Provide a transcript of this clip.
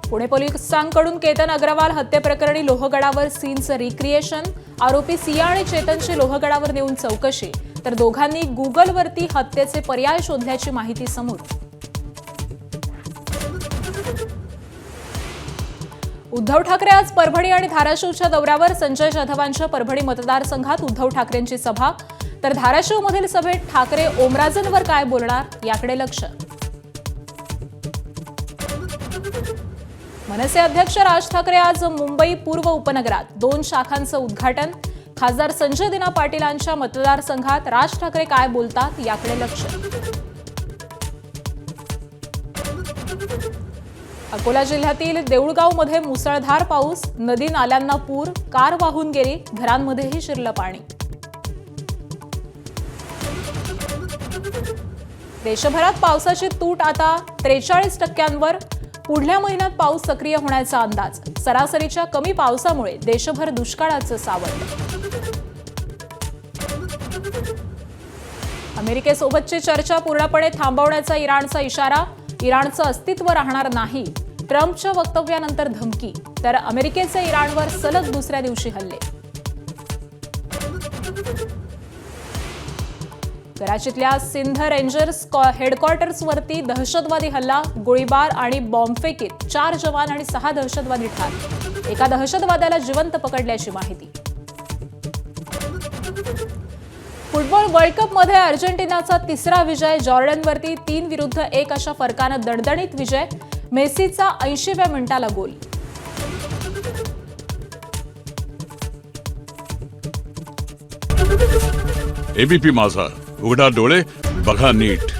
पुणे पोलिसांकडून केतन अग्रवाल हत्येप्रकरणी लोहगडावर सीनचं रिक्रिएशन. आरोपी सिया आणि चेतनची लोहगडावर नेऊन चौकशी, तर दोघांनी गुगलवरती हत्येचे पर्याय शोधल्याची माहिती समोर. उद्धव ठाकरे आज परभणी आणि धाराशिवच्या दौऱ्यावर. संजय जाधवांच्या परभणी मतदारसंघात उद्धव ठाकरेंची सभा, तर धाराशिवमधील सभेत ठाकरे ओमराजेंवर काय बोलणार याकडे लक्ष. मनसे अध्यक्ष राज ठाकरे आज मुंबई पूर्व उपनगरात 2 शाखांचं उद्घाटन. खासदार संजय दिना पाटीलांच्या मतदारसंघात राज ठाकरे काय बोलतात याकडे लक्ष. अकोला जिल्ह्यातील देऊळगावमध्ये मुसळधार पाऊस, नदी नाल्यांना पूर, कार वाहून गेली, घरांमध्येही शिरलं पाणी. देशभरात पावसाची तूट आता 43%. पुढल्या महिन्यात पाऊस सक्रिय होण्याचा अंदाज. सरासरीच्या कमी पावसामुळे देशभर दुष्काळाचं सावट. अमेरिकेसोबतची चर्चा पूर्णपणे थांबवण्याचा इराणचा इशारा. इराणचं अस्तित्व राहणार नाही. ट्रम्पच्या वक्तव्यानंतर धमकी, तर अमेरिकेचे इराणवर सलग दुसऱ्या दिवशी हल्ले. कराचीतल्या सिंध रेंजर्स हेडक्वार्टर्सवरती दहशतवादी हल्ला, गोळीबार आणि बॉम्बफेकीत 4 जवान आणि 6 दहशतवादी ठार. एका दहशतवाद्याला जिवंत पकडल्याची माहिती. फुटबॉल वर्ल्ड कपमध्ये अर्जेंटिनाचा 3रा विजय. जॉर्डनवरती 3-1 अशा फरकानं दणदणीत विजय. मेसीचा 80व्या मिनिटाला गोल. एबीपी माझा, उघडा डोळे बघा नीट.